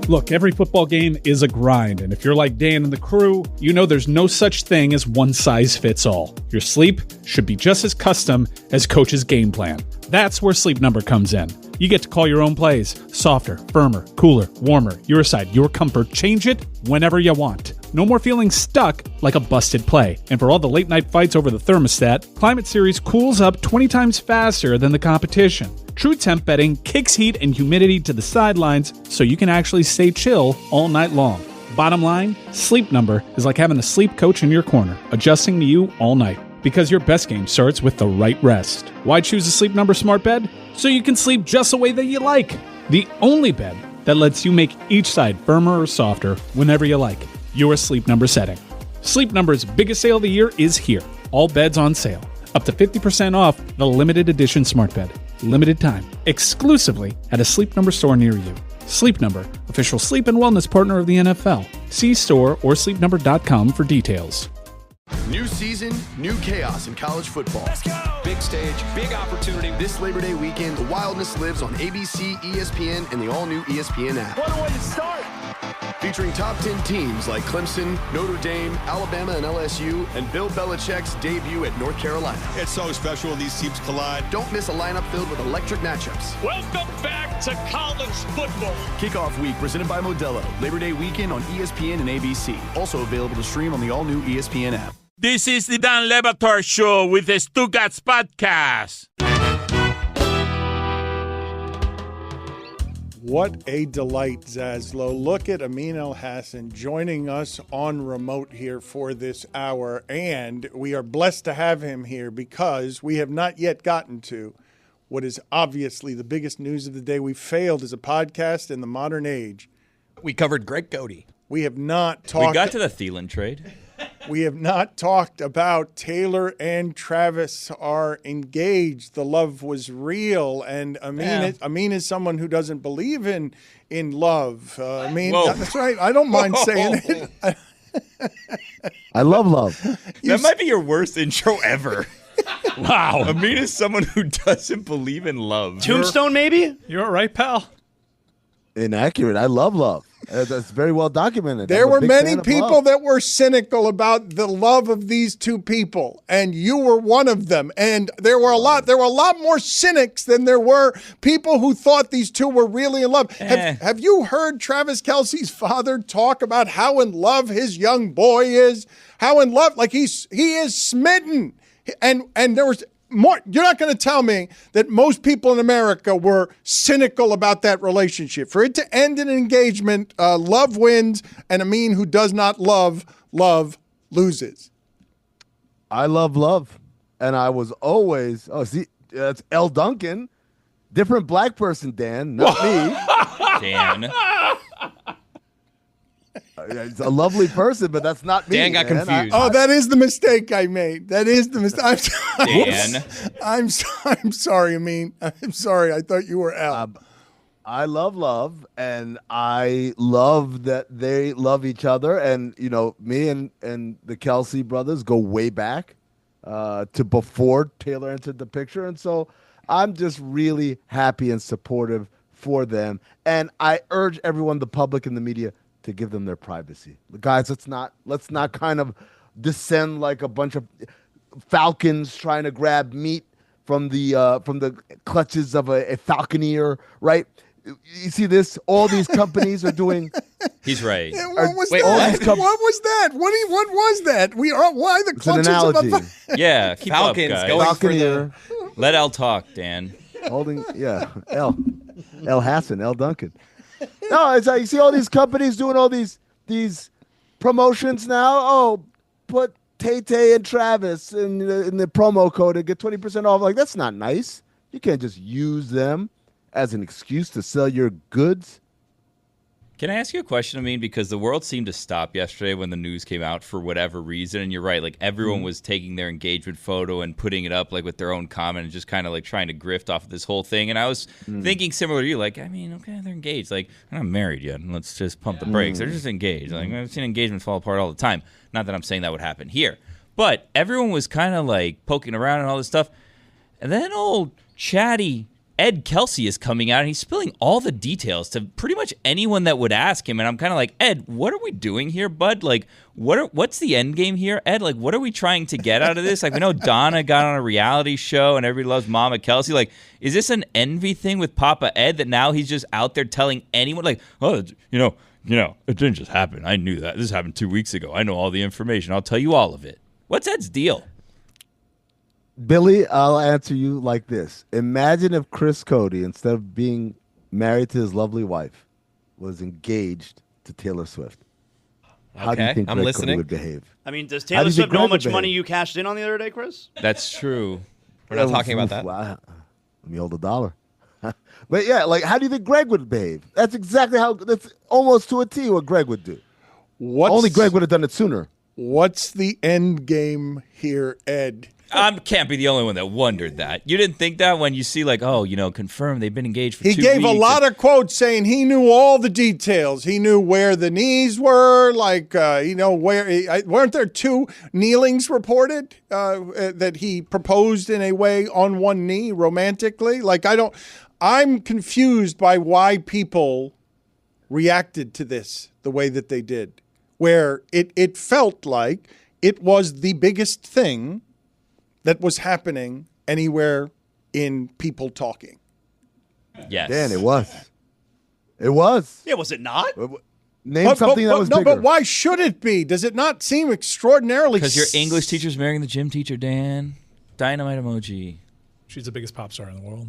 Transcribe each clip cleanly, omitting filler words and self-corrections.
Look, every football game is a grind, and if you're like Dan and the crew, you know there's no such thing as one size fits all. Your sleep should be just as custom as Coach's game plan. That's where Sleep Number comes in. You get to call your own plays. Softer, firmer, cooler, warmer, your side, your comfort. Change it whenever you want. No more feeling stuck like a busted play. And for all the late night fights over the thermostat, Climate Series cools up 20 times faster than the competition. True temp bedding kicks heat and humidity to the sidelines so you can actually stay chill all night long. Bottom line, Sleep Number is like having a sleep coach in your corner, adjusting to you all night. Because your best game starts with the right rest. Why choose a Sleep Number smart bed? So you can sleep just the way that you like. The only bed that lets you make each side firmer or softer whenever you like. Your Sleep Number setting. Sleep Number's biggest sale of the year is here. All beds on sale. Up to 50% off the limited edition smart bed. Limited time. Exclusively at a Sleep Number store near you. Sleep Number, official sleep and wellness partner of the NFL. See store or sleepnumber.com for details. New season, new chaos in college football. Let's go! Big stage, big opportunity. This Labor Day weekend, the wildness lives on ABC, ESPN, and the all-new ESPN app. What a way to start! Featuring top 10 teams like Clemson, Notre Dame, Alabama, and LSU, and Bill Belichick's debut at North Carolina. It's so special when these teams collide. Don't miss a lineup filled with electric matchups. Welcome back to college football. Kickoff week presented by Modelo. Labor Day weekend on ESPN and ABC. Also available to stream on the all-new ESPN app. This is the Dan Le Batard Show with the Stugotz podcast. What a delight, Zaslow. Look at Amin Elhassan joining us on remote here for this hour. And we are blessed to have him here because we have not yet gotten to what is obviously the biggest news of the day. We failed as a podcast in the modern age. We covered Greg Cody. We have not talked. We got to the Thielen trade. We have not talked about Taylor and Travis are engaged. The love was real, and Amin is someone who doesn't believe in love. Amin, that's right. I don't mind saying it. I love love. That might be your worst intro ever. Wow. Amin is someone who doesn't believe in love. Tombstone, maybe? You're all right, pal. Inaccurate. I love love. That's very well documented. There were many people that were cynical about the love of these two people, and you were one of them. And there were a lot more cynics than there were people who thought these two were really in love. Have you heard Travis Kelce's father talk about how in love his young boy is? How in love, like he is smitten. And there was more. You're not going to tell me that most people in America were cynical about that relationship. For it to end in an engagement, love wins, and Amin, who does not love loses. I love love, and I was always that's L. Duncan, different black person, Dan, not me. Dan. It's a lovely person, but that's not me. Dan got confused. That is the mistake I made. That is the mistake. Dan. I'm sorry, Amin. I'm sorry. I thought you were L. I love love, and I love that they love each other. And, you know, me and the Kelce brothers go way back to before Taylor entered the picture. And so I'm just really happy and supportive for them. And I urge everyone, the public and the media, to give them their privacy. Guys, let's not kind of descend like a bunch of falcons trying to grab meat from the clutches of a falconer, right? You see this? All these companies are doing. He's right. What was that? What was that? Why the clutches of a Yeah, keep Falcons up, guys. going falconer Let L talk, Dan. holding, L. Hassan, L. Duncan. No, it's like you see all these companies doing all these promotions now. Oh, put Tay and Travis in the promo code and get 20% off. Like, that's not nice. You can't just use them as an excuse to sell your goods. Can I ask you a question? I mean, because the world seemed to stop yesterday when the news came out for whatever reason, and you're right, like everyone was taking their engagement photo and putting it up like with their own comment and just kind of like trying to grift off of this whole thing. And I was thinking similar to you, like, I mean, okay, they're engaged. Like, they're not married yet, and let's just pump the brakes. They're just engaged. Like, I've seen engagements fall apart all the time. Not that I'm saying that would happen here, but everyone was kind of like poking around and all this stuff. And then old chatty Ed Kelce is coming out and he's spilling all the details to pretty much anyone that would ask him. And I'm kind of like, Ed, what are we doing here, bud? Like, what's the end game here, Ed? Like, what are we trying to get out of this? Like, we know Donna got on a reality show and everybody loves Mama Kelce. Like, is this an envy thing with Papa Ed that now he's just out there telling anyone, like, oh, you know, it didn't just happen. I knew that. This happened 2 weeks ago. I know all the information. I'll tell you all of it. What's Ed's deal? Billy, I'll answer you like this. Imagine if Chris Cody, instead of being married to his lovely wife, was engaged to Taylor Swift. How do you think Greg Cody would behave? I mean, does Taylor Swift know how much money you cashed in on the other day, Chris? That's true. We're not talking about that. Let me hold $1. But yeah, like, how do you think Greg would behave? That's exactly that's almost to a T what Greg would do. Only Greg would have done it sooner. What's the end game here, Ed? I can't be the only one that wondered that. You didn't think that when you see, like, confirmed they've been engaged for 2 weeks. He gave a lot of quotes saying he knew all the details. He knew where the knees were, like, where weren't there 2 kneelings reported that he proposed in a way on one knee romantically? Like, I'm confused by why people reacted to this the way that they did, where it felt like it was the biggest thing that was happening anywhere in people talking. Yes. Dan, it was. It was. Yeah, was it not? Name something that was bigger. But why should it be? Does it not seem extraordinarily... Because your English teacher's marrying the gym teacher, Dan. Dynamite emoji. She's the biggest pop star in the world.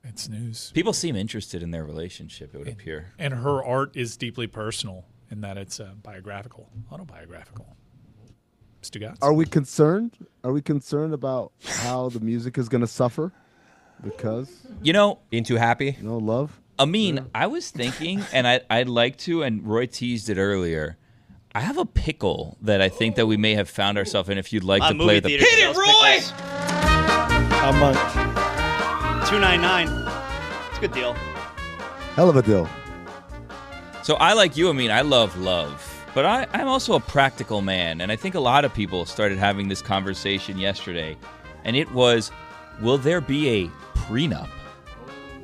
It's news. People seem interested in their relationship, it would appear. And her art is deeply personal in that it's autobiographical. Stugotz? Are we concerned? Are we concerned about how the music is going to suffer? Because being too happy, love. Amin, I was thinking, and I'd like to, and Roy teased it earlier. I have a pickle that I think that we may have found ourselves in. If you'd like to play the hit it, Roy. How much? $2.99. It's a good deal. Hell of a deal. So I, like you, Amin, I love love. But I'm also a practical man, and I think a lot of people started having this conversation yesterday, and it was, will there be a prenup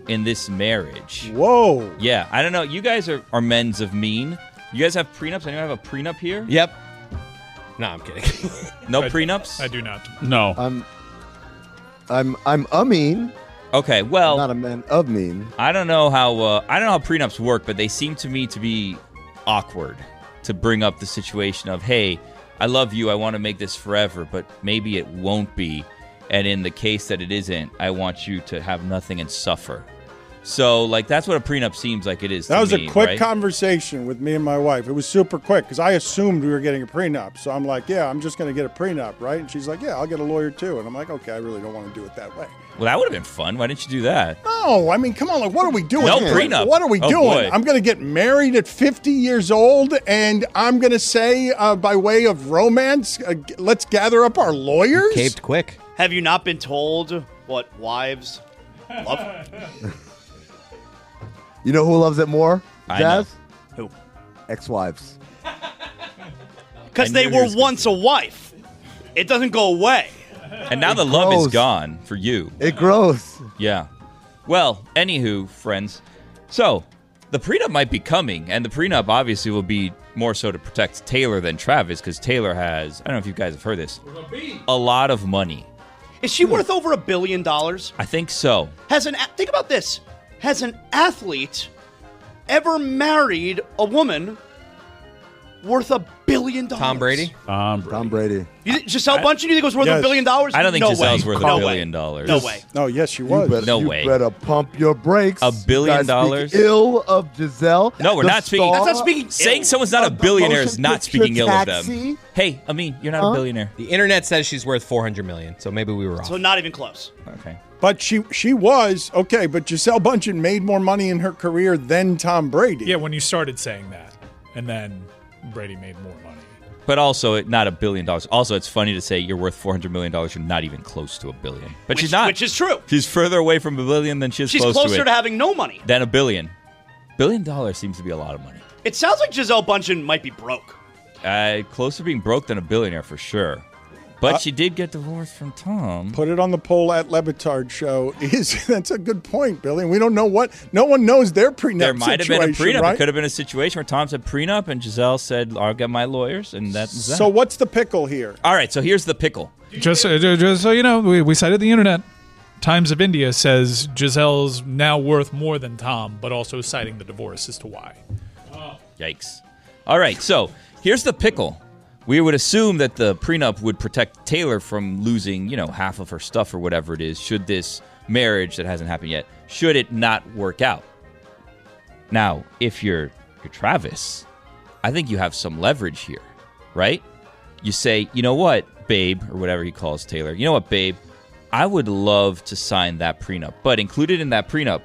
in this marriage? Whoa. Yeah, I don't know. You guys are men's of mean. You guys have prenups? Anyone have a prenup here? Yep. No, I'm kidding. No prenups? I do not. No. I'm a mean. Okay, well, not a man of mean. I don't know how prenups work, but they seem to me to be awkward. To bring up the situation of, hey, I love you, I want to make this forever, but maybe it won't be. And in the case that it isn't, I want you to have nothing and suffer. So, like, that's what a prenup seems like it is to me. That was a quick right? conversation with me and my wife. It was super quick because I assumed we were getting a prenup. So I'm like, yeah, I'm just going to get a prenup, right? And she's like, yeah, I'll get a lawyer too. And I'm like, okay, I really don't want to do it that way. Well, that would have been fun. Why didn't you do that? No, I mean, come on. Like, what are we doing? No prenup. What are we doing? Boy. I'm going to get married at 50 years old, and I'm going to say, by way of romance, let's gather up our lawyers? Caved quick. Have you not been told what wives love? You know who loves it more, Jazz? Who? Ex-wives. Because they were once a wife. It doesn't go away. And now the love is gone for you. It grows. Yeah. Well, anywho, friends. So, the prenup might be coming, and the prenup obviously will be more so to protect Taylor than Travis, because Taylor has, I don't know if you guys have heard this, a lot of money. Is she worth over $1 billion? I think so. Think about this. Has an athlete ever married a woman worth $1 billion? Tom Brady? Tom Brady. Giselle Bundchen, you think it was worth $1 billion? I don't think Giselle's worth $1 billion. No way. No, yes, she was. No way. You better pump your brakes. $1 billion? You guys speak ill of Giselle. No, we're not speaking. That's not speaking. Saying someone's not a billionaire is not speaking ill of them. Hey, Amin, you're not a billionaire. The internet says she's worth $400 million, so maybe we were off. So not even close. Okay. But she was, okay, but Giselle Bundchen made more money in her career than Tom Brady. Yeah, when you started saying that, and then Brady made more money. But also, not $1 billion. Also, it's funny to say you're worth $400 million. You're not even close to $1 billion. But she's not. Which is true. She's further away from $1 billion than she's close to it. She's closer to having no money. Than $1 billion. $1 billion seems to be a lot of money. It sounds like Giselle Bundchen might be broke. Closer to being broke than a billionaire for sure. But she did get divorced from Tom. Put it on the poll at Le Batard Show. That's a good point, Billy. We don't know no one knows their prenup. There might have been a prenup. Right? It could have been a situation where Tom said prenup and Giselle said, I'll get my lawyers, and that was that. So what's the pickle here? All right, so here's the pickle. Just so you know, we cited the internet. Times of India says Giselle's now worth more than Tom, but also citing the divorce as to why. Yikes. All right, so here's the pickle. We would assume that the prenup would protect Taylor from losing, half of her stuff or whatever it is, should this marriage that hasn't happened yet, should it not work out. Now, if you're Travis, I think you have some leverage here, right? You say, you know what, babe, or whatever he calls Taylor, you know what, babe, I would love to sign that prenup, but included in that prenup,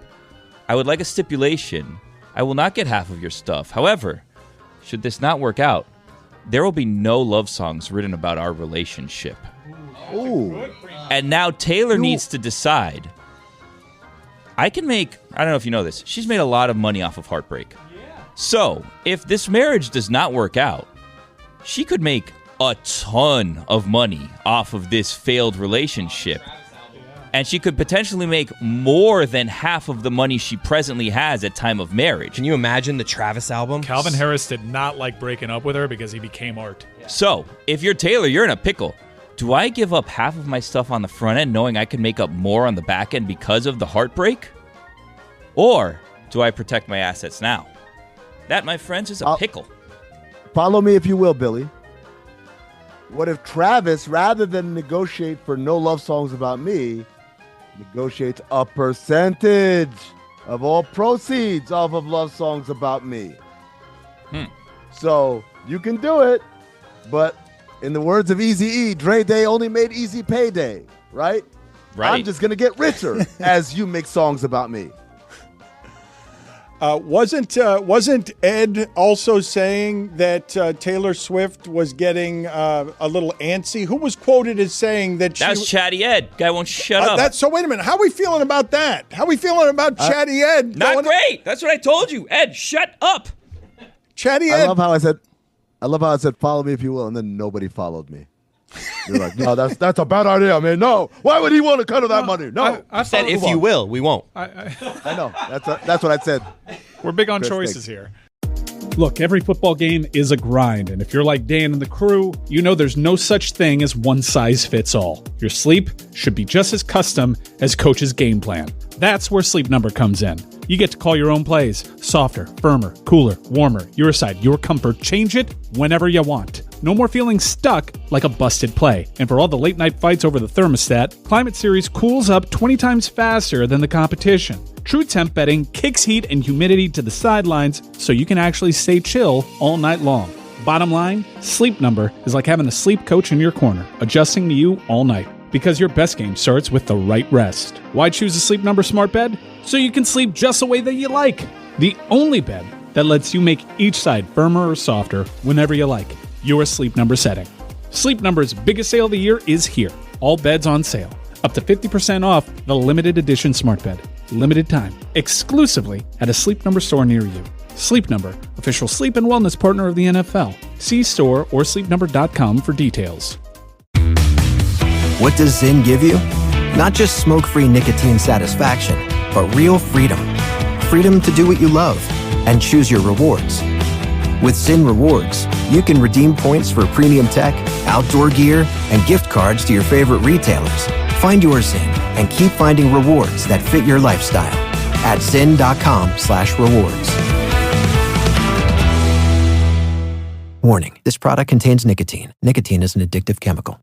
I would like a stipulation. I will not get half of your stuff. However, should this not work out, there will be no love songs written about our relationship. Ooh. And now Taylor needs to decide. I don't know if you know this, she's made a lot of money off of heartbreak. So, if this marriage does not work out, she could make a ton of money off of this failed relationship. And she could potentially make more than half of the money she presently has at time of marriage. Can you imagine the Travis album? Calvin Harris did not like breaking up with her because he became art. So, if you're Taylor, you're in a pickle. Do I give up half of my stuff on the front end knowing I can make up more on the back end because of the heartbreak? Or do I protect my assets now? That, my friends, is a pickle. Follow me if you will, Billy. What if Travis, rather than negotiate for no love songs about me, negotiates a percentage of all proceeds off of love songs about me? So you can do it, but in the words of Eazy-E, Dre Day only made easy payday, right? I'm just going to get richer as you make songs about me. Wasn't Ed also saying that Taylor Swift was getting a little antsy? Who was quoted as saying that That was Chatty Ed. Guy won't shut up. So wait a minute. How are we feeling about that? How are we feeling about Chatty Ed? Not great. That's what I told you. Ed, shut up. Chatty Ed. I love how I said, follow me if you will, and then nobody followed me. You're like, no, that's a bad idea, man. No, why would he want to cut her that money? No, I said if you will, we won't. I know. That's what I said. We're big on choices here. Look, every football game is a grind, and if you're like Dan and the crew, you know there's no such thing as one size fits all. Your sleep should be just as custom as Coach's game plan. That's where Sleep Number comes in. You get to call your own plays. Softer, firmer, cooler, warmer, your side, your comfort. Change it whenever you want. No more feeling stuck like a busted play. And for all the late night fights over the thermostat, Climate Series cools up 20 times faster than the competition. True temp bedding kicks heat and humidity to the sidelines so you can actually stay chill all night long. Bottom line, Sleep Number is like having a sleep coach in your corner, adjusting to you all night. Because your best game starts with the right rest. Why choose a Sleep Number smart bed? So you can sleep just the way that you like. The only bed that lets you make each side firmer or softer whenever you like. Your Sleep Number setting. Sleep Number's biggest sale of the year is here. All beds on sale. Up to 50% off the limited edition smart bed. Limited time. Exclusively at a Sleep Number store near you. Sleep Number, official sleep and wellness partner of the NFL. See store or sleepnumber.com for details. What does Zyn give you? Not just smoke-free nicotine satisfaction, but real freedom. Freedom to do what you love and choose your rewards. With Zyn Rewards, you can redeem points for premium tech, outdoor gear, and gift cards to your favorite retailers. Find your Zyn and keep finding rewards that fit your lifestyle at zyn.com/rewards. Warning, this product contains nicotine. Nicotine is an addictive chemical.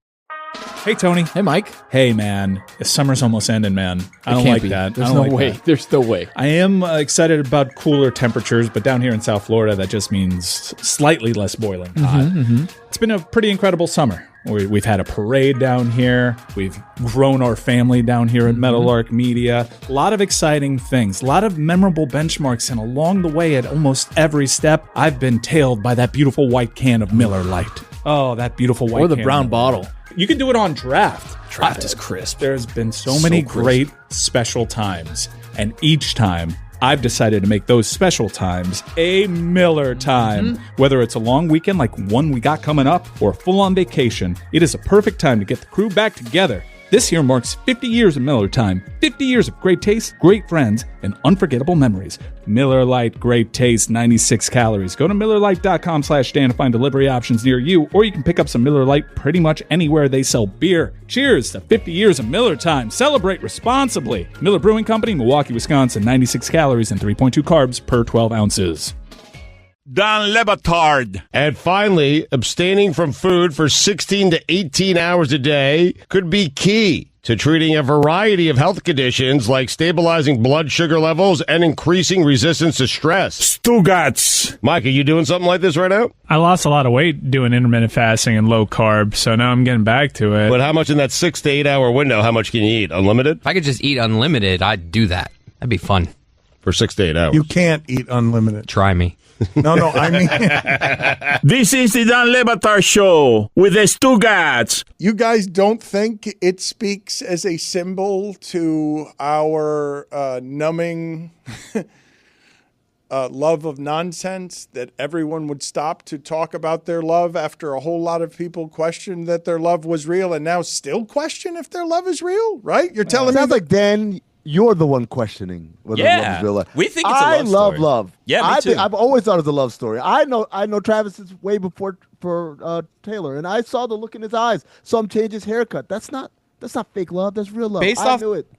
Hey, Tony. Hey, Mike. Hey, man. The summer's almost ending, man. I don't like that. There's no way. There's no way. I am excited about cooler temperatures, but down here in South Florida, that just means slightly less boiling hot. It's been a pretty incredible summer. We've had a parade down here. We've grown our family down here at Meadowlark Media. A lot of exciting things, a lot of memorable benchmarks, and along the way at almost every step, I've been tailed by that beautiful white can of Miller Lite. Oh, that beautiful white can. Or the brown bottle. You can do it on draft. Draft is crisp. There's been so many great special times, and each time I've decided to make those special times a Miller time. Whether it's a long weekend like one we got coming up or a full-on vacation, it is a perfect time to get the crew back together. This year marks 50 years of Miller time, 50 years of great taste, great friends, and unforgettable memories. Miller Lite, great taste, 96 calories. Go to MillerLite.com/Dan to find delivery options near you, or you can pick up some Miller Lite pretty much anywhere they sell beer. Cheers to 50 years of Miller time. Celebrate responsibly. Miller Brewing Company, Milwaukee, Wisconsin, 96 calories and 3.2 carbs per 12 ounces. Don Le Batard. And finally, abstaining from food for 16 to 18 hours a day could be key to treating a variety of health conditions like stabilizing blood sugar levels and increasing resistance to stress. Stugotz. Mike, are you doing something like this right now? I lost a lot of weight doing intermittent fasting and low carb, so now I'm getting back to it. But how much in that 6 to 8 hour window, how much can you eat? Unlimited? If I could just eat unlimited, I'd do that. That'd be fun. For 6 to 8 hours. You can't eat unlimited. Try me. No, I mean... This is the Don Le Batard Show with the Stugotz. You guys don't think it speaks as a symbol to our numbing love of nonsense that everyone would stop to talk about their love after a whole lot of people questioned that their love was real and now still question if their love is real, right? You're telling me... Sounds like, Dan, you're the one questioning whether love is real. We think it's a love story. I love love. Yeah, me too. I've always thought it was a love story. I know Travis is way before for Taylor, and I saw the look in his eyes. Saw him change his haircut. That's not fake love. That's real love.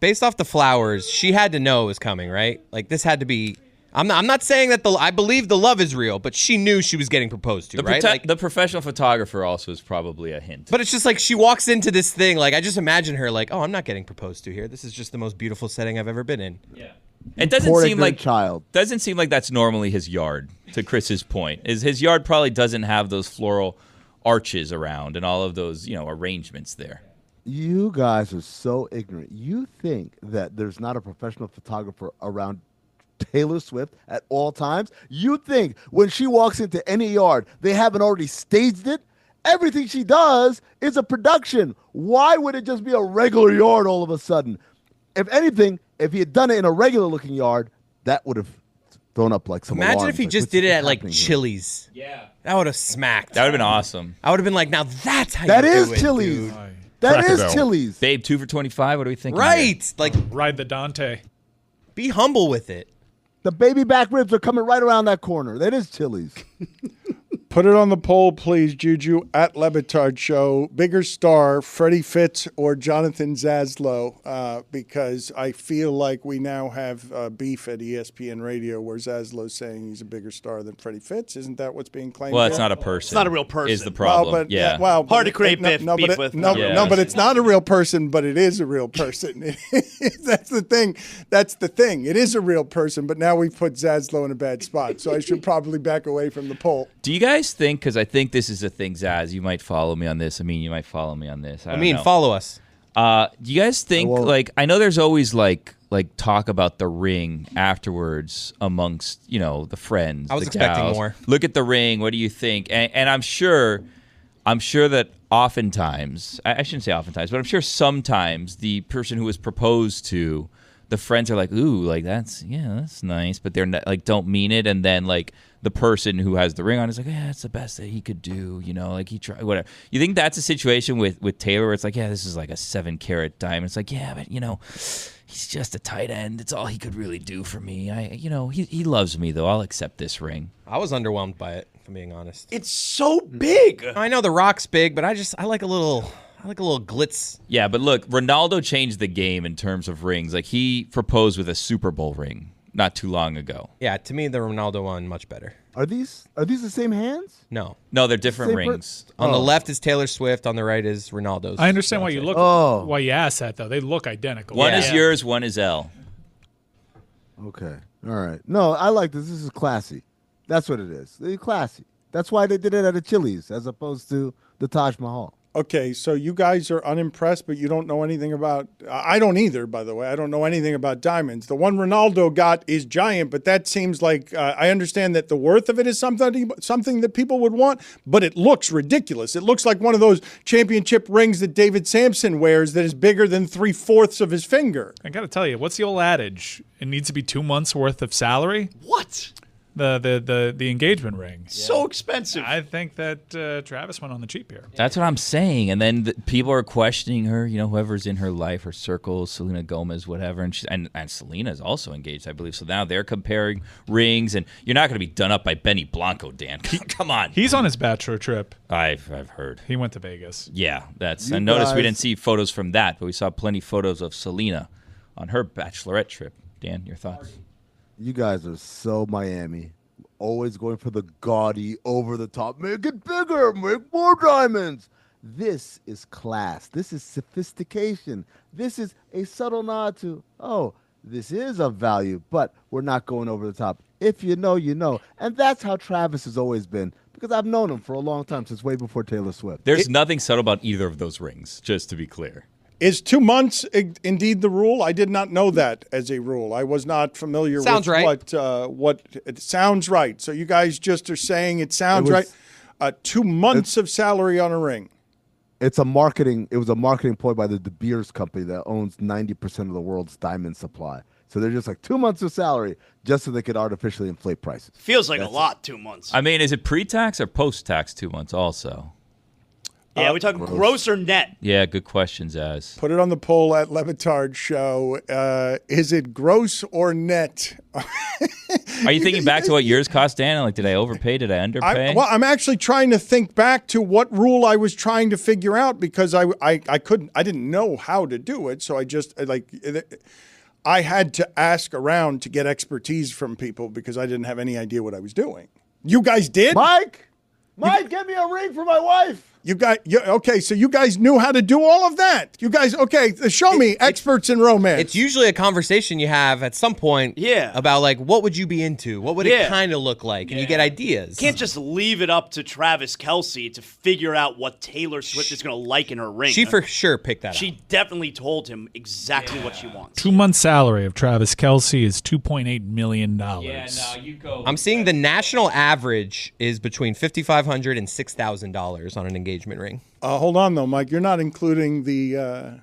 Based off the flowers, she had to know it was coming, right? Like this had to be. I'm not saying that I believe the love is real, but she knew she was getting proposed to, right? The professional photographer also is probably a hint. But it's just like she walks into this thing, like I just imagine her like, oh, I'm not getting proposed to here. This is just the most beautiful setting I've ever been in. Yeah. It doesn't Poor seem like child. Doesn't seem like that's normally his yard. To Chris's point, is his yard probably doesn't have those floral arches around and all of those arrangements there. You guys are so ignorant. You think that there's not a professional photographer around Taylor Swift at all times? You think when she walks into any yard, they haven't already staged it? Everything she does is a production. Why would it just be a regular yard all of a sudden? If anything, if he had done it in a regular looking yard, that would have thrown up like some Imagine alarms. if he just did it at like Chili's. Yeah. That would have smacked. That would have been awesome. I would have been like, now that's how That you is do it, Chili's. dude. That is Chili's. Babe, 2 for $25. What are we thinking? Right. Here? Like, Ride the Dante. be humble with it. The baby back ribs are coming right around that corner. That is Chili's. Put it on the poll, please, Juju, at Le Batard Show. Bigger star, Freddie Fitz or Jonathan Zaslow? Because I feel like we now have beef at ESPN Radio where Zaslow's saying he's a bigger star than Freddie Fitz. Isn't that what's being claimed? Well, it's not a person. It's not a real person. Is the problem? Well, but, yeah. Well, hard to create beef with. No, but it's not a real person, but it is a real person. That's the thing. That's the thing. It is a real person, but now we've put Zaslow in a bad spot, so I should probably back away from the poll. Do you guys think, because I think this is a thing, Zaz, you might follow me on this. I mean, you might follow me on this. I mean, know. follow us. Do you guys think, I know there's always like talk about the ring afterwards amongst, the friends. I was the expecting gals. more. Look at the ring. What do you think? And I'm sure that oftentimes, I shouldn't say oftentimes, but I'm sure sometimes the person who was proposed to, the friends are like, ooh, like that's nice, but they're not, like, don't mean it. And then like the person who has the ring on is like, yeah, it's the best that he could do, like he tried, whatever. You think that's a situation with Taylor where it's like, yeah, this is like a 7-carat diamond. It's like, yeah, but he's just a tight end. It's all he could really do for me. He loves me though. I'll accept this ring. I was underwhelmed by it, if I'm being honest. It's so big. I know the Rock's big, but I like a little glitz. Yeah, but look, Ronaldo changed the game in terms of rings. Like, he proposed with a Super Bowl ring not too long ago. Yeah, to me, the Ronaldo one, much better. Are these the same hands? No, they're different rings. On the left is Taylor Swift. On the right is Ronaldo's. I understand why you why you asked that though. They look identical. One is yours, one is L. Okay, all right. No, I like this. This is classy. That's what it is. They're classy. That's why they did it at a Chili's as opposed to the Taj Mahal. Okay, so you guys are unimpressed, but you don't know anything about. I don't either, by the way. I don't know anything about diamonds. The one Ronaldo got is giant, but that seems like I understand that the worth of it is something that people would want, but it looks ridiculous. It looks like one of those championship rings that David Sampson wears that is bigger than 3/4 of his finger. I got to tell you, what's the old adage? It needs to be 2 months worth of salary. What? The engagement ring. So expensive. I think that Travis went on the cheap here. That's what I'm saying. And then people are questioning her, whoever's in her life, her circle, Selena Gomez, whatever. And Selena is also engaged, I believe. So now they're comparing rings. And you're not going to be done up by Benny Blanco, Dan. Come on. He's on his bachelor trip. I've heard. He went to Vegas. Yeah, I noticed we didn't see photos from that, but we saw plenty of photos of Selena on her bachelorette trip. Dan, your thoughts? You guys are so Miami. Always going for the gaudy, over the top. Make it bigger. Make more diamonds. This is class. This is sophistication. This is a subtle nod to, this is of value, but we're not going over the top. If you know, you know. And that's how Travis has always been, because I've known him for a long time, since way before Taylor Swift. There's nothing subtle about either of those rings, just to be clear. Is 2 months indeed the rule? I did not know that as a rule. I was not familiar with what it sounds right. So you guys just are saying it sounds right. 2 months of salary on a ring. It was a marketing ploy by the De Beers company that owns 90% of the world's diamond supply. So they're just like 2 months of salary just so they could artificially inflate prices. Feels like a lot, 2 months. I mean, is it pre-tax or post-tax 2 months also? Yeah, we're talking gross or net. Yeah, good question, Zaz. Put it on the poll at Le Batard Show. Is it gross or net? Are you thinking back to what yours cost, Dan? Like, did I overpay? Did I underpay? I'm actually trying to think back to what rule I was trying to figure out, because I didn't know how to do it. So I had to ask around to get expertise from people because I didn't have any idea what I was doing. You guys did? Mike, get me a ring for my wife. Okay, so you guys knew how to do all of that. You guys, show me experts in romance. It's usually a conversation you have at some point about, like, what would you be into? What would it kind of look like? And you get ideas. You can't just leave it up to Travis Kelce to figure out what Taylor Swift is going to like in her ring. She for sure picked that up. She definitely told him exactly what she wants. 2 months salary of Travis Kelce is $2.8 million. Yeah, no, you go. I'm seeing the national average is between $5,500 and $6,000 on an engagement ring. Hold on though, Mike. You're not including the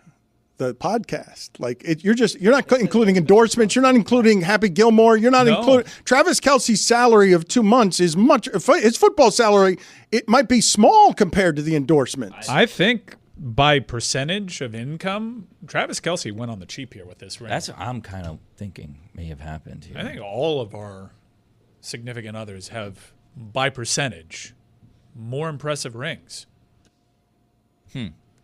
podcast. Like you're not including endorsements. You're not including Happy Gilmore. You're not including Travis Kelce's salary of 2 months is much. His football salary, it might be small compared to the endorsements. I think by percentage of income, Travis Kelce went on the cheap here with this ring. That's what I'm kind of thinking may have happened here. I think all of our significant others have, by percentage, more impressive rings.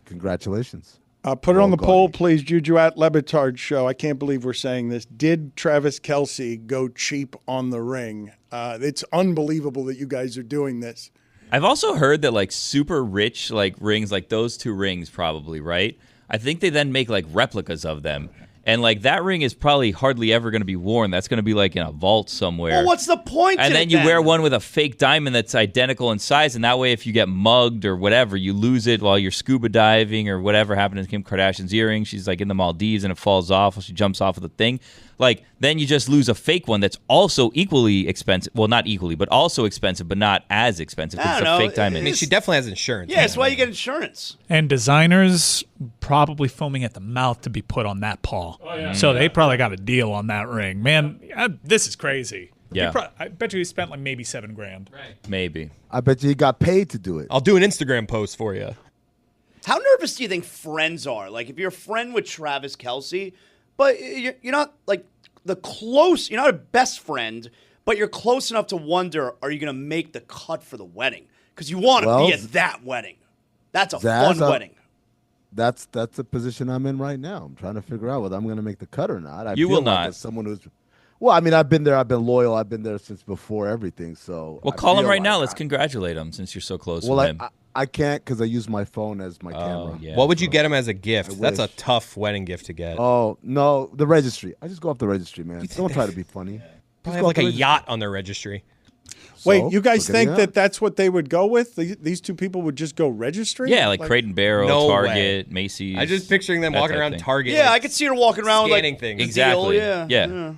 Congratulations. Put it on the poll, please, Juju at Le Batard Show. I can't believe we're saying this. Did Travis Kelce go cheap on the ring? It's unbelievable that you guys are doing this. I've also heard that, like, super rich, like, rings, like those 2 rings probably, right? I think they then make, like, replicas of them. And, like, that ring is probably hardly ever going to be worn. That's going to be, like, in a vault somewhere. Well, what's the point? And then you wear one with a fake diamond that's identical in size, and that way if you get mugged or whatever, you lose it while you're scuba diving or whatever happened to Kim Kardashian's earring. She's, like, in the Maldives, and it falls off while she jumps off of the thing. Like, then you just lose a fake one that's also equally expensive. Well, not equally, but also expensive, but not as expensive because it's a fake diamond. I mean, she definitely has insurance. Yeah, that's why you get insurance. And designers probably foaming at the mouth to be put on that paw. Oh, yeah. So they probably got a deal on that ring. Man, this is crazy. Yeah. I bet you he spent like maybe $7,000. Right. Maybe. I bet you he got paid to do it. I'll do an Instagram post for you. How nervous do you think friends are? Like, if you're a friend with Travis Kelce, but you're not like you're not a best friend, but you're close enough to wonder, are you going to make the cut for the wedding? Because you want to be at that wedding. That's a fun wedding. That's the position I'm in right now. I'm trying to figure out whether I'm going to make the cut or not. You will not. As someone who's, well, I mean, I've been there. I've been loyal. I've been there since before everything. So, well, call him right now. Let's congratulate him since you're so close with him. I can't because I use my phone as my camera. Yeah, what would you get him as a gift? That's a tough wedding gift to get. Oh, no, the registry. I just go off the registry, man. Don't try to be funny. Probably have like a yacht on their registry. Wait, you guys think that that's what they would go with? These two people would just go registry? Yeah, like Crate and Barrel, No Target, way. Macy's. I'm just picturing them that walking type around thing. Target. Yeah, I could see her walking around with scanning like things. Exactly. Deal, Yeah.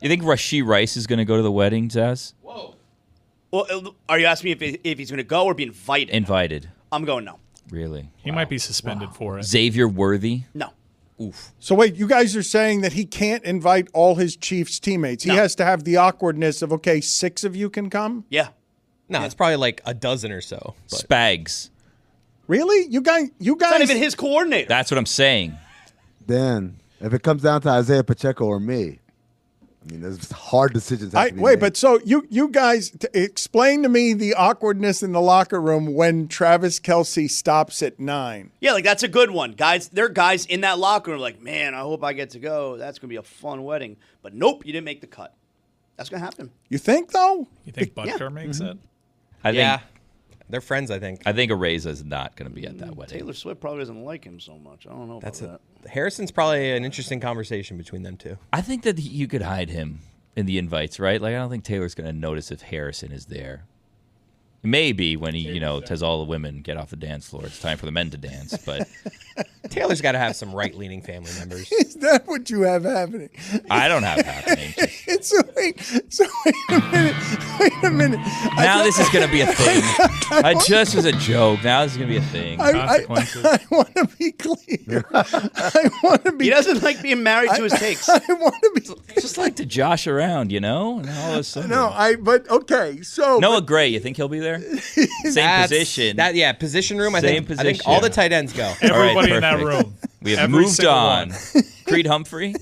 You think Rashee Rice is going to go to the wedding, Zaz? Well, are you asking me if he's going to go or be invited? Invited. I'm going no. Really? He might be suspended for it. Xavier Worthy? No. Oof. So wait, you guys are saying that he can't invite all his Chiefs teammates. He has to have the awkwardness of, okay, 6 of you can come? Yeah. No, it's probably like a dozen or so. But. Spags. Really? You guys It's not even his coordinator. That's what I'm saying. Dan, if it comes down to Isaiah Pacheco or me, I mean, there's hard decisions. Have to be made. But so you guys explain to me the awkwardness in the locker room when Travis Kelce stops at 9. Yeah, like that's a good one. Guys, there are guys in that locker room like, man, I hope I get to go. That's going to be a fun wedding. But nope, you didn't make the cut. That's going to happen. You think, though? You think Butker makes it? I think they're friends, I think. I think Areza's not going to be at that wedding. Taylor Swift probably doesn't like him so much. I don't know about that. Harrison's probably an interesting conversation between them two. I think that you could hide him in the invites, right? Like, I don't think Taylor's going to notice if Harrison is there. Maybe when he, tells all the women, get off the dance floor. It's time for the men to dance. But Taylor's got to have some right-leaning family members. Is that what you have happening? I don't have happening. So wait a minute. Now this is going to be a thing. I just was a joke. Now this is going to be a thing. I want to be clear. I want to be. He doesn't like being married to his takes. I want to be. Just like to josh around, And all of a sudden. But okay. So Noah Gray, you think he'll be there? Same position. Position room. I Same think all the tight ends go. Everybody in that room. We have Every moved single on. one. Creed Humphrey.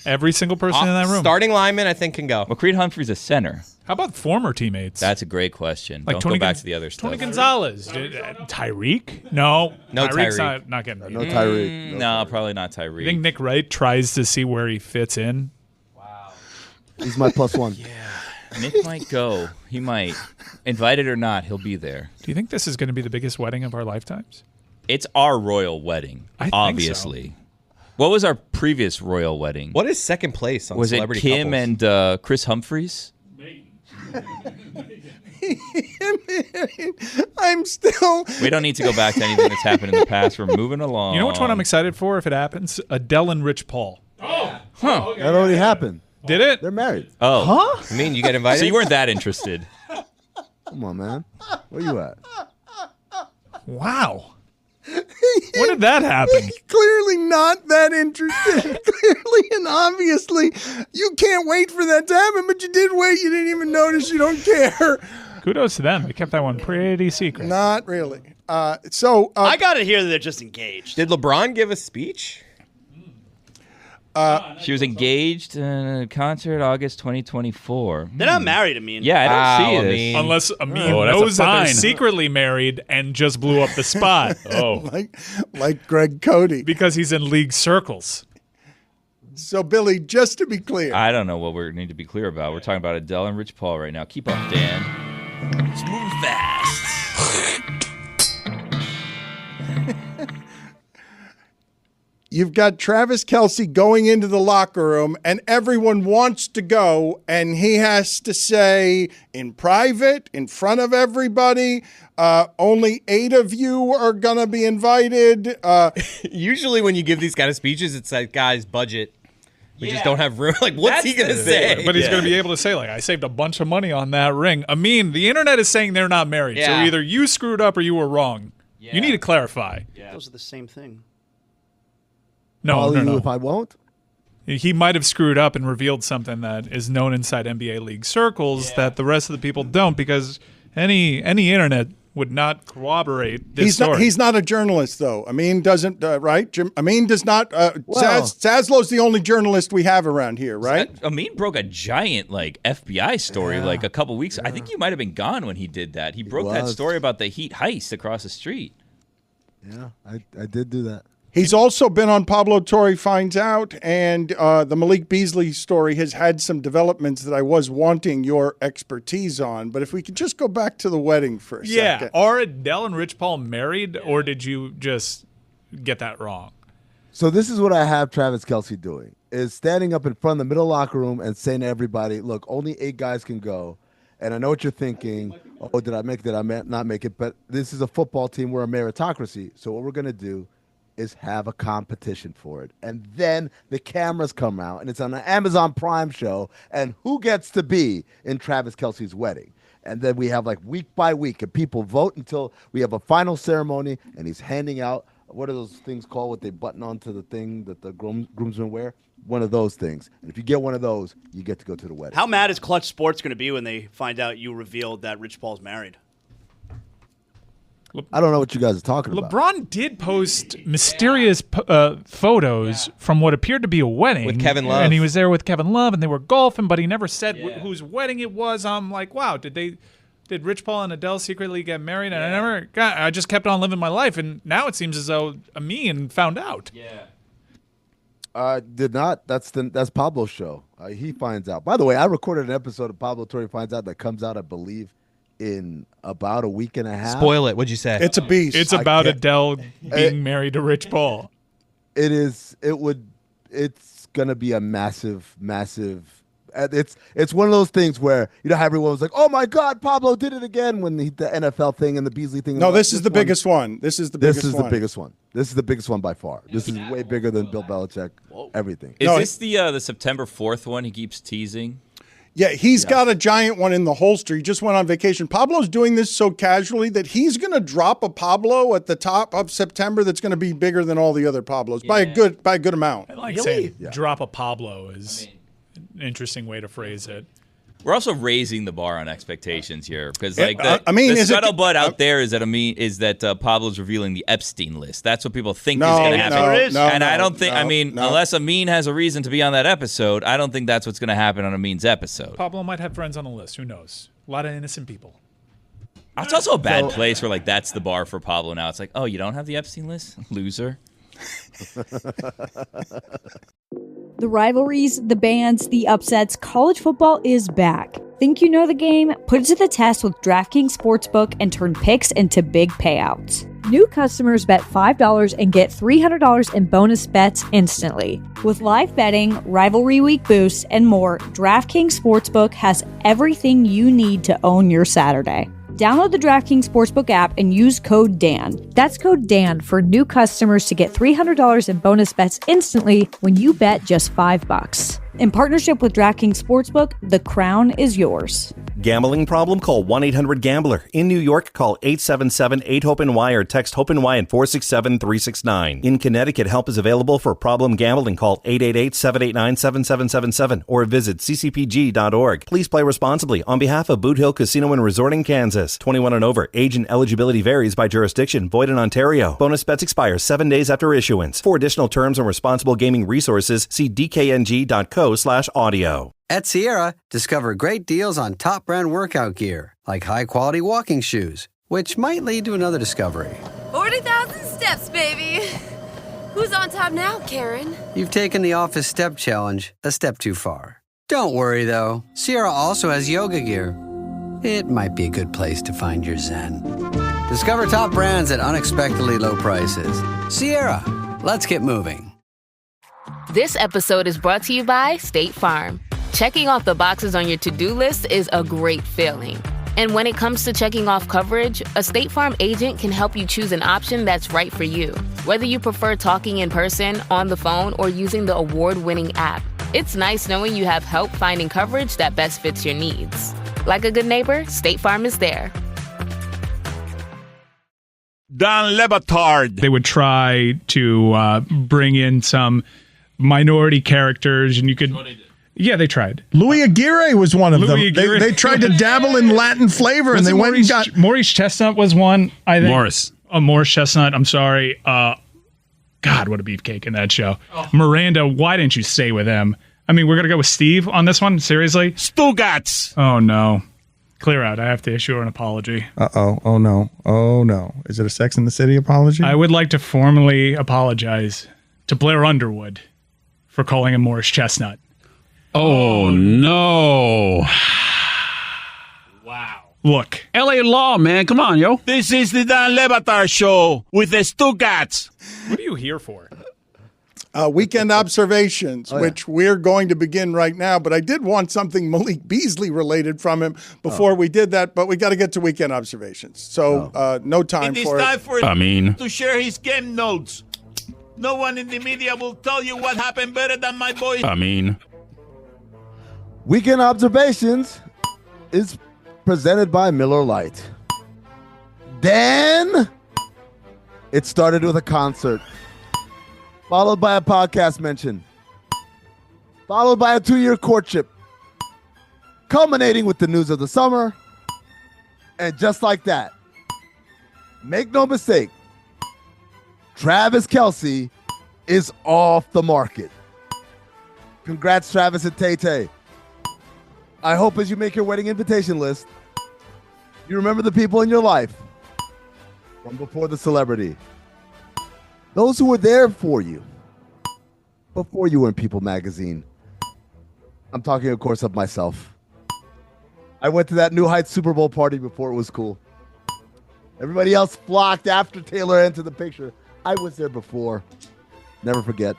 Every single person in that room. Starting lineman, I think, can go. Well, Creed Humphrey's a center. How about former teammates? That's a great question. Like Don't Tony go back to the other stuff. Tony Gonzalez. Tyreek? No. No Tyreek's Tyreek. not getting No Tyreek. No, probably not Tyreek. You think Nick Wright tries to see where he fits in? He's my +1. Nick might go. He might. Invited or not, he'll be there. Do you think this is going to be the biggest wedding of our lifetimes? It's our royal wedding, I think obviously. so. What was our previous royal wedding? What is second place on Was it celebrity Kim couples? and Chris Humphries? I'm still. We don't need to go back to anything that's happened in the past. We're moving along. You know which one I'm excited for if it happens? Adele and Rich Paul. Huh. That already happened. Did it? They're married. Oh. Huh? I mean, you get invited? So you weren't that interested. Come on, man. Where you at? Wow. When did that happen? Clearly not that interested. Clearly and obviously, you can't wait for that to happen, but you did wait. You didn't even notice. You don't care. Kudos to them. They kept that one pretty secret. Not really. I got to hear that they're just engaged. Did LeBron give a speech? She was engaged in a concert August 2024. They're not married, Amin. Yeah, I don't see this. Unless Amin knows that they're secretly married and just blew up the spot. like Greg Cody. Because he's in league circles. So, Billy, just to be clear. I don't know what we need to be clear about. We're talking about Adele and Rich Paul right now. Keep up, Dan. It's moving fast. You've got Travis Kelce going into the locker room, and everyone wants to go, and he has to say in private, in front of everybody, only 8 of you are going to be invited. Usually when you give these kind of speeches, it's like, guys, budget. We just don't have room. Like, what's he going to say? But he's going to be able to say, like, I saved a bunch of money on that ring. Amin, the internet is saying they're not married. So either you screwed up or you were wrong. Yeah. You need to clarify. Yeah. Those are the same thing. No. If I won't? He might have screwed up and revealed something that is known inside NBA league circles that the rest of the people don't, because any internet would not corroborate this story. He's not a journalist, though. Amin doesn't, right? Amin does not. Zaslow's the only journalist we have around here, right? Amin broke a giant FBI story a couple weeks. I think you might have been gone when he did that. He broke that story about the Heat heist across the street. Yeah, I did do that. He's also been on Pablo Torre Finds Out, and the Malik Beasley story has had some developments that I was wanting your expertise on. But if we could just go back to the wedding for a second. Are Adele and Rich Paul married, or did you just get that wrong? So this is what I have Travis Kelce doing, is standing up in front of the middle locker room and saying to everybody, look, only 8 guys can go. And I know what you're thinking. Oh, did I make it? Did I not make it? But this is a football team. We're a meritocracy. So what we're going to do is have a competition for it. And then the cameras come out, and it's on an Amazon Prime show, and who gets to be in Travis Kelce's wedding? And then we have like week by week, and people vote until we have a final ceremony, and he's handing out, what are those things called, what they button onto the thing that the groomsmen wear? One of those things. And if you get one of those, you get to go to the wedding. How mad is Clutch Sports going to be when they find out you revealed that Rich Paul's married? I don't know what you guys are talking about. LeBron did post mysterious photos from what appeared to be a wedding. With Kevin Love. And he was there with Kevin Love, and they were golfing, but he never said whose wedding it was. I'm like, wow, did Rich Paul and Adele secretly get married? And I just kept on living my life, and now it seems as though Amin found out. Yeah. Did not. That's Pablo's show. He finds out. By the way, I recorded an episode of Pablo Torre Finds Out that comes out, I believe, in about a week and a half. Spoil it. What'd you say? It's a beast. It's about Adele being married to Rich Paul. It is. It's gonna be a massive. It's one of those things where how everyone was like, "Oh my God, Pablo did it again!" When the NFL thing and the Beasley thing. No, this is the biggest one. This is the biggest one. This is the biggest one. This is the biggest one by far. This is way bigger than Bill Belichick. Everything. Is this the September 4th one he keeps teasing? Yeah, he's got a giant one in the holster. He just went on vacation. Pablo's doing this so casually that he's going to drop a Pablo at the top of September that's going to be bigger than all the other Pablos by a good amount. I like saying drop a Pablo is an interesting way to phrase it. We're also raising the bar on expectations here because, like, the scuttlebutt out there is that Pablo's revealing the Epstein list. That's what people think is going to happen. I don't think. Unless Amin has a reason to be on that episode, I don't think that's what's going to happen on Amin's episode. Pablo might have friends on the list. Who knows? A lot of innocent people. It's also a bad place where, like, that's the bar for Pablo now. It's like, oh, you don't have the Epstein list, loser. The rivalries, the bands, the upsets, college football is back. Think you know the game? Put it to the test with DraftKings Sportsbook and turn picks into big payouts. New customers bet $5 and get $300 in bonus bets instantly. With live betting, rivalry week boosts, and more, DraftKings Sportsbook has everything you need to own your Saturday. Download the DraftKings Sportsbook app and use code DAN. That's code DAN for new customers to get $300 in bonus bets instantly when you bet just $5. In partnership with DraftKings Sportsbook, the crown is yours. Gambling problem? Call 1-800-GAMBLER. In New York, call 877-8-HOPE-NY or text HOPE-NY at 467-369. In Connecticut, help is available for problem gambling. Call 888-789-7777 or visit ccpg.org. Please play responsibly. On behalf of Boot Hill Casino and Resort in Kansas, 21 and over. Age and eligibility varies by jurisdiction. Void in Ontario. Bonus bets expire 7 days after issuance. For additional terms and responsible gaming resources, see dkng.co/audio. At Sierra, discover great deals on top brand workout gear, like high-quality walking shoes, which might lead to another discovery. 40,000 steps, baby. Who's on top now, Karen? You've taken the office step challenge a step too far. Don't worry, though. Sierra also has yoga gear. It might be a good place to find your zen. Discover top brands at unexpectedly low prices. Sierra, let's get moving. This episode is brought to you by State Farm. Checking off the boxes on your to-do list is a great feeling. And when it comes to checking off coverage, a State Farm agent can help you choose an option that's right for you. Whether you prefer talking in person, on the phone, or using the award-winning app, it's nice knowing you have help finding coverage that best fits your needs. Like a good neighbor, State Farm is there. Don Batard. They would try to bring in some minority characters, and you could... Yeah, they tried. Louis Aguirre was one of them. They tried to dabble in Latin flavor, and they went and got... Maurice Chestnut was one, I think. Morris Chestnut, I'm sorry. God, what a beefcake in that show. Oh. Miranda, why didn't you stay with him? I mean, we're going to go with Steve on this one? Seriously? Stugotz. Oh, no. Clear out. I have to issue her an apology. Uh-oh. Oh, no. Oh, no. Is it a Sex and the City apology? I would like to formally apologize to Blair Underwood for calling him Morris Chestnut. Oh, no. Wow. Look. LA Law, man. Come on, yo. This is the Dan Le Batard Show with the Stugotz. What are you here for? Weekend observations, which we're going to begin right now. But I did want something Malik Beasley related from him before we did that. But we got to get to weekend observations. So no time It is for time it. for Amin. to share his game notes. No one in the media will tell you what happened better than my boy. Amin. Weekend Observations is presented by Miller Lite. Then it started with a concert, followed by a podcast mention, followed by a 2-year courtship, culminating with the news of the summer. And just like that, make no mistake, Travis Kelce is off the market. Congrats, Travis and Tay-Tay. I hope as you make your wedding invitation list, you remember the people in your life from before the celebrity. Those who were there for you before you were in People magazine. I'm talking, of course, of myself. I went to that New Heights Super Bowl party before it was cool. Everybody else flocked after Taylor entered the picture. I was there before. Never forget.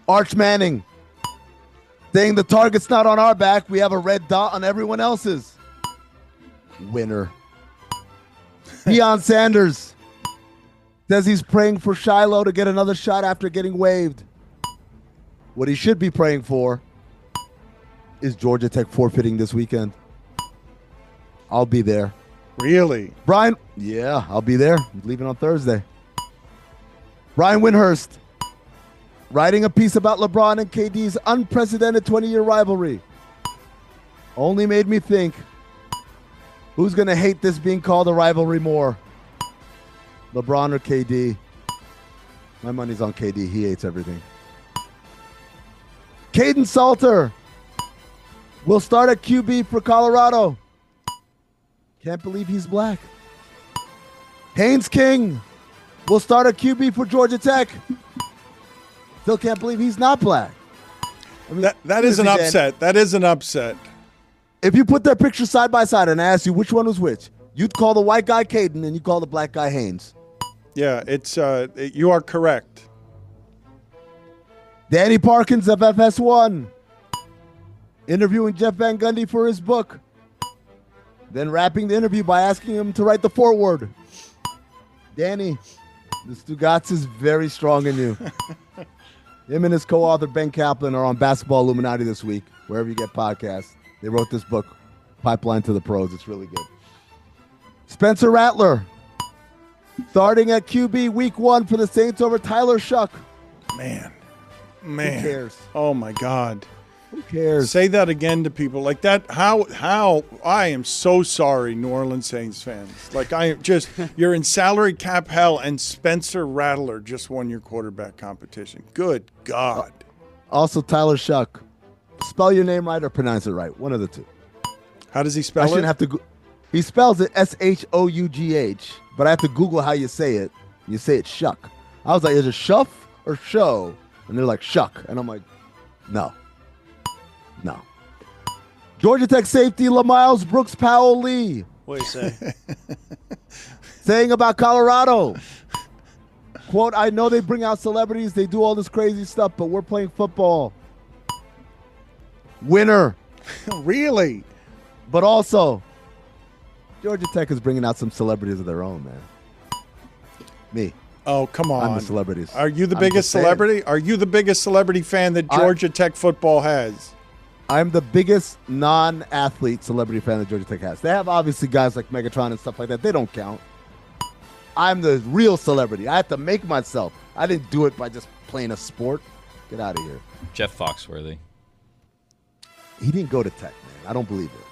Arch Manning saying the target's not on our back. We have a red dot on everyone else's. Winner. Deion Sanders says he's praying for Shiloh to get another shot after getting waived. What he should be praying for is Georgia Tech forfeiting this weekend. I'll be there. Really? Brian? Yeah, I'll be there. He's leaving on Thursday. Brian Windhurst writing a piece about LeBron and KD's unprecedented 20-year rivalry. Only made me think, who's going to hate this being called a rivalry more? LeBron or KD? My money's on KD. He hates everything. Caden Salter will start at QB for Colorado. Can't believe he's black. Haynes King will start at QB for Georgia Tech. Still can't believe he's not black. I mean, that is an upset. That is an upset. If you put their pictures side by side and I ask you which one was which, you'd call the white guy Caden and you call the black guy Haynes. Yeah, it's you are correct. Danny Parkins of FS1 interviewing Jeff Van Gundy for his book. Then wrapping the interview by asking him to write the foreword. Danny, the Stugotz is very strong in you. Him and his co-author Ben Kaplan are on Basketball Illuminati this week, wherever you get podcasts. They wrote this book, Pipeline to the Pros. It's really good. Spencer Rattler, starting at QB week 1 for the Saints over Tyler Shuck. Man. Who cares? Oh, my God. Who cares? Say that again to people like that. How I am so sorry, New Orleans Saints fans. Like I just, you're in salary cap hell, and Spencer Rattler just won your quarterback competition. Good God. Also, Tyler Shuck. Spell your name right or pronounce it right. One of the two. How does he spell it? I shouldn't have to. He spells it Shough, but I have to Google how you say it. You say it Shuck. I was like, is it Shuff or Show? And they're like, Shuck. And I'm like, no. Georgia Tech safety LaMiles Brooks Powell Lee. What do you say? Saying about Colorado. Quote, I know they bring out celebrities, they do all this crazy stuff, but we're playing football. Winner. Really? But also, Georgia Tech is bringing out some celebrities of their own, man. Me. Oh, come on. I'm the celebrities. Are you the biggest celebrity? Are you the biggest celebrity fan that Georgia Tech football has? I'm the biggest non-athlete celebrity fan that Georgia Tech has. They have obviously guys like Megatron and stuff like that. They don't count. I'm the real celebrity. I have to make myself. I didn't do it by just playing a sport. Get out of here. Jeff Foxworthy. He didn't go to Tech, man. I don't believe it.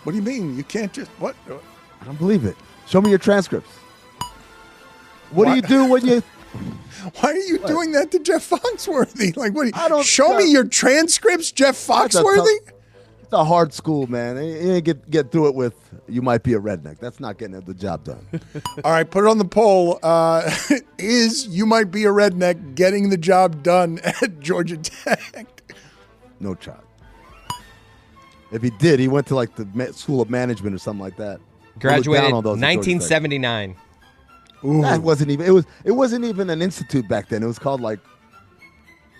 What do you mean? You can't just what? I don't believe it. Show me your transcripts. What do you do when you? Why are you doing that to Jeff Foxworthy? Like, what? Show me your transcripts, Jeff Foxworthy. It's a hard school, man. You ain't get through it with. You might be a redneck. That's not getting the job done. All right, put it on the poll. Is you might be a redneck getting the job done at Georgia Tech? No shot. If he did, he went to like the School of Management or something like that. Graduated 1979. That wasn't even. It wasn't even an institute back then. It was called like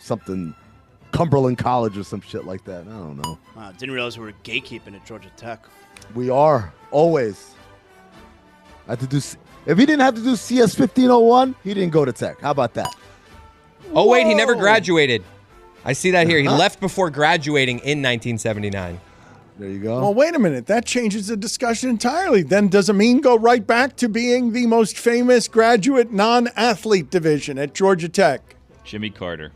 something, Cumberland College or some shit like that. I don't know. Wow, didn't realize we were gatekeeping at Georgia Tech. We are always. I had to do. If he didn't have to do CS 1501, he didn't go to Tech. How about that? Oh wait, he never graduated. I see that here. He left before graduating in 1979. There you go. Well, wait a minute. That changes the discussion entirely. Then does Amin go right back to being the most famous graduate non-athlete division at Georgia Tech? Jimmy Carter.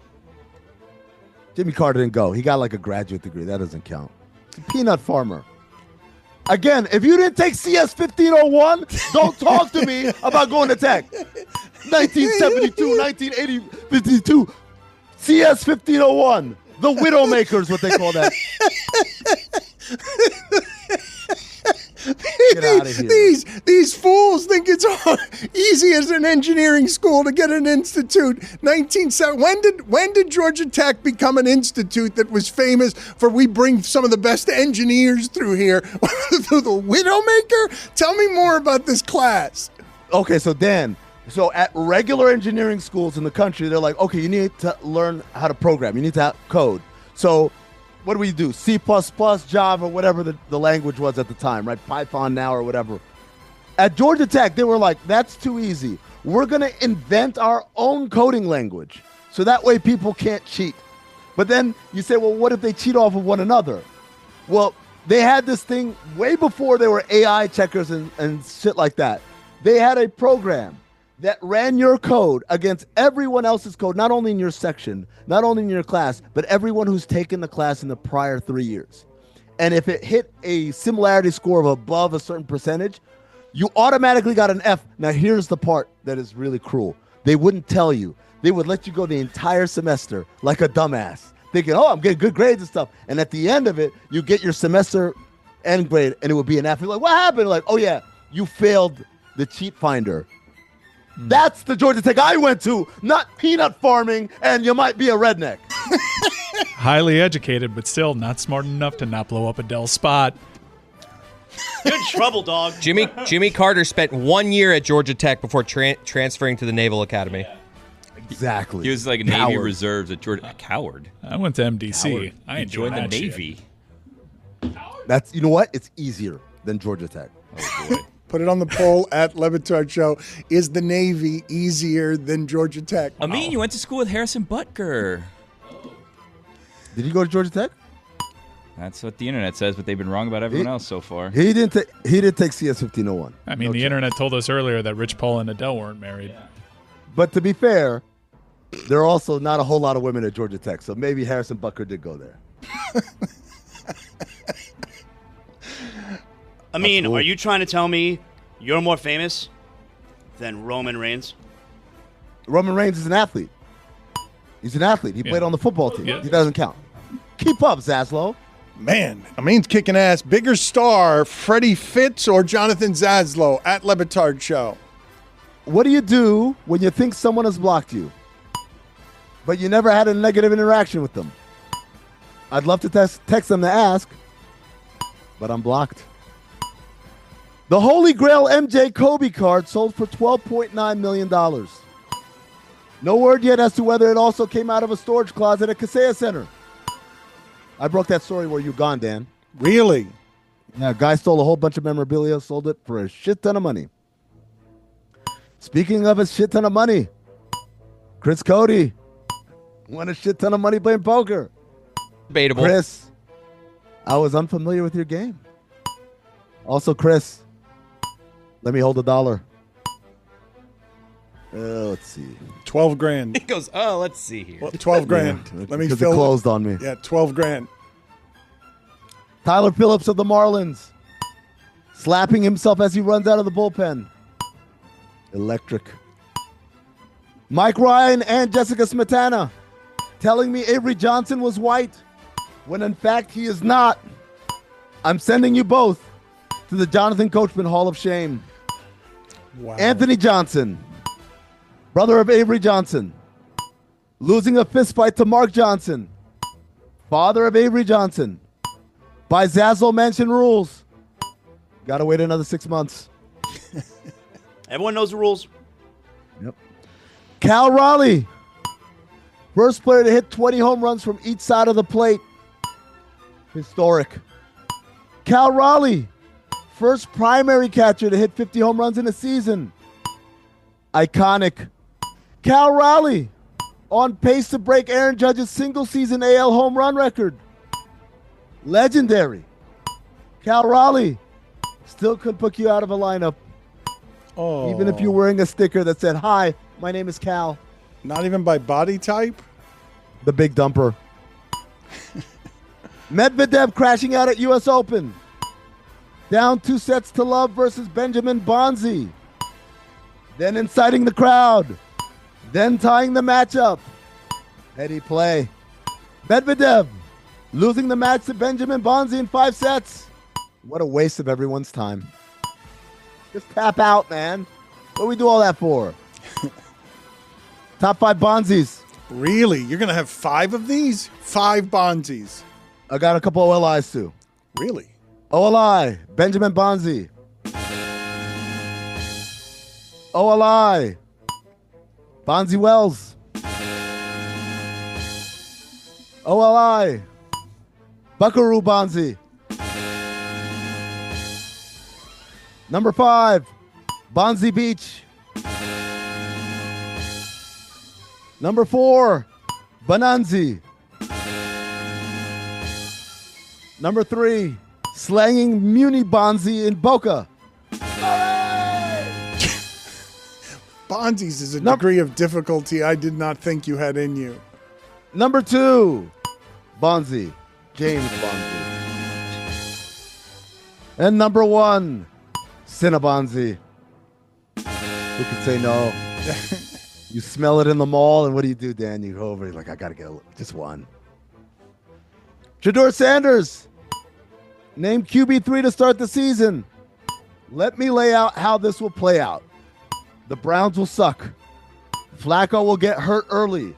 Jimmy Carter didn't go. He got like a graduate degree. That doesn't count. He's a peanut farmer. Again, if you didn't take CS 1501, don't talk to me about going to Tech. 1972, 1980, 52. CS 1501. The Widowmakers, what they call that. Get out of here. These fools think it's easy as an engineering school to get an institute. When did Georgia Tech become an institute that was famous for we bring some of the best engineers through here? Through the Widowmaker? Tell me more about this class. Okay, so Dan, at regular engineering schools in the country, they're like, okay, you need to learn how to program. You need to have code. So what do we do? C++, Java, whatever the language was at the time, right? Python now or whatever. At Georgia Tech, they were like, that's too easy. We're going to invent our own coding language. So that way people can't cheat. But then you say, well, what if they cheat off of one another? Well, they had this thing way before there were AI checkers and shit like that. They had a program that ran your code against everyone else's code, not only in your section, not only in your class, but everyone who's taken the class in the prior 3 years. And if it hit a similarity score of above a certain percentage, you automatically got an F. Now, here's the part that is really cruel. They wouldn't tell you. They would let you go the entire semester like a dumbass, thinking, oh, I'm getting good grades and stuff. And at the end of it, you get your semester end grade, and it would be an F. You're like, what happened? Like, oh, yeah, you failed the cheat finder. That's the Georgia Tech I went to, not peanut farming, and you might be a redneck. Highly educated, but still not smart enough to not blow up Adele's spot. You're in trouble, dog. Jimmy Carter spent 1 year at Georgia Tech before transferring to the Naval Academy. Exactly. He was like a Navy Reserves at Georgia. A coward. I went to MDC. Coward. I enjoyed the that Navy. That's, you know what? It's easier than Georgia Tech. Oh, boy. Put it on the poll at Le Batard Show. Is the Navy easier than Georgia Tech? Amin, you went to school with Harrison Butker. Did you go to Georgia Tech? That's what the internet says, but they've been wrong about everyone else so far. He didn't take CS 1501. I mean, the internet told us earlier that Rich Paul and Adele weren't married. But to be fair, there are also not a whole lot of women at Georgia Tech, so maybe Harrison Butker did go there. I mean, are you trying to tell me you're more famous than Roman Reigns? Roman Reigns is an athlete. He's an athlete. He played on the football team. Yeah. He doesn't count. Keep up, Zaslow. Man, Amin's kicking ass. Bigger star, Freddie Fitz or Jonathan Zaslow at Le Batard Show? What do you do when you think someone has blocked you, but you never had a negative interaction with them? I'd love to text them to ask, but I'm blocked. The Holy Grail MJ Kobe card sold for $12.9 million. No word yet as to whether it also came out of a storage closet at Kaseya Center. I broke that story where you gone, Dan. Really? Yeah, a guy stole a whole bunch of memorabilia, sold it for a shit ton of money. Speaking of a shit ton of money, Chris Cody won a shit ton of money playing poker. Debatable. Chris, I was unfamiliar with your game. Also, Chris, let me hold $1. Let's see. 12 grand. He goes, oh, let's see here. Well, 12 grand. Yeah, Let me because fill it closed on me. Yeah, 12 grand. Tyler Phillips of the Marlins, slapping himself as he runs out of the bullpen. Electric. Mike Ryan and Jessica Smetana telling me Avery Johnson was white, when in fact he is not. I'm sending you both to the Jonathan Coachman Hall of Shame. Wow. Anthony Johnson, brother of Avery Johnson, losing a fistfight to Mark Johnson, father of Avery Johnson, by Zazzle Mansion rules. Got to wait another 6 months. Everyone knows the rules. Yep. Cal Raleigh, First player to hit 20 home runs from each side of the plate. Historic. Cal Raleigh. First primary catcher to hit 50 home runs in a season. Iconic. Cal Raleigh. On pace to break Aaron Judge's single-season AL home run record. Legendary. Cal Raleigh. Still could put you out of a lineup. Oh. Even if you're wearing a sticker that said, "Hi, my name is Cal." Not even by body type? The big dumper. Medvedev crashing out at U.S. Open. Down 2-0 versus Benjamin Bonzi. Then inciting the crowd. Then tying the matchup. Heady play. Medvedev losing the match to Benjamin Bonzi in 5 sets. What a waste of everyone's time. Just tap out, man. What do we do all that for? Top 5 Bonzis. Really? You're going to have 5 of these? 5 Bonzis. I got a couple OLIs too. Really? OLI, Benjamin Bonzi. OLI, Bonzi Wells. OLI, Buckaroo Bonzi. Number 5, Bonzi Beach. Number 4, Bonanzi. Number 3, slanging Muni Bonzi in Boca. Bonzi's is a degree of difficulty I did not think you had in you. Number 2, Bonzi, James Bonzi. And number 1, Cinnabonzi. Who could say no? You smell it in the mall, and what do, Dan? You go over, you're like, I got to get just one. Shedeur Sanders, named QB3 to start the season. Let me lay out how this will play out. The Browns will suck. Flacco will get hurt early.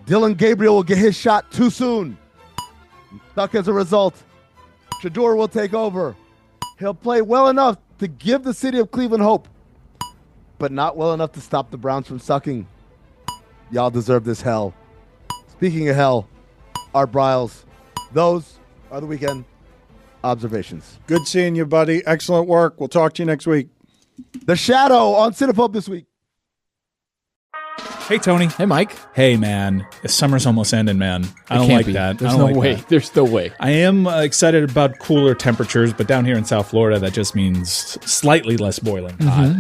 Dylan Gabriel will get his shot too soon. Suck as a result. Shedeur will take over. He'll play well enough to give the city of Cleveland hope, but not well enough to stop the Browns from sucking. Y'all deserve this hell. Speaking of hell, Art Briles, those are the weekend observations. Good seeing you, buddy. Excellent work. We'll talk to you next week. The Shadow on Cinephobe this week. Hey, Tony. Hey, Mike. Hey, man. The summer's almost ending, man. I don't like that. There's no way. There's no way. I am excited about cooler temperatures, but down here in South Florida, that just means slightly less boiling hot.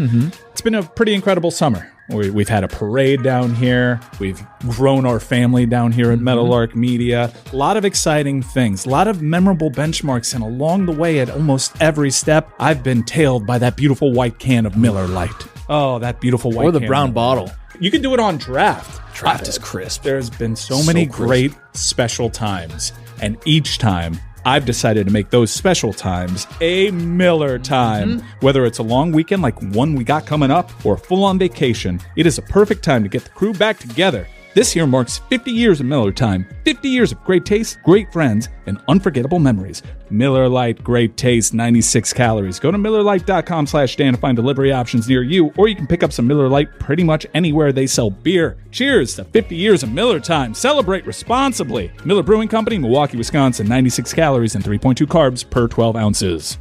It's been a pretty incredible summer. We've had a parade down here. We've grown our family down here at Meadowlark Media. A lot of exciting things, a lot of memorable benchmarks, and along the way at almost every step, I've been tailed by that beautiful white can of Miller Lite. Oh, that beautiful white can. Or the brown bottle. You can do it on draft. Draft is crisp. There's been so many great special times, and each time I've decided to make those special times a Miller time. Whether it's a long weekend like one we got coming up or full-on vacation, it is a perfect time to get the crew back together. This year marks 50 years of Miller time, 50 years of great taste, great friends, and unforgettable memories. Miller Lite, great taste, 96 calories. Go to MillerLite.com/Dan to find delivery options near you, or you can pick up some Miller Lite pretty much anywhere they sell beer. Cheers to 50 years of Miller time. Celebrate responsibly. Miller Brewing Company, Milwaukee, Wisconsin, 96 calories and 3.2 carbs per 12 ounces.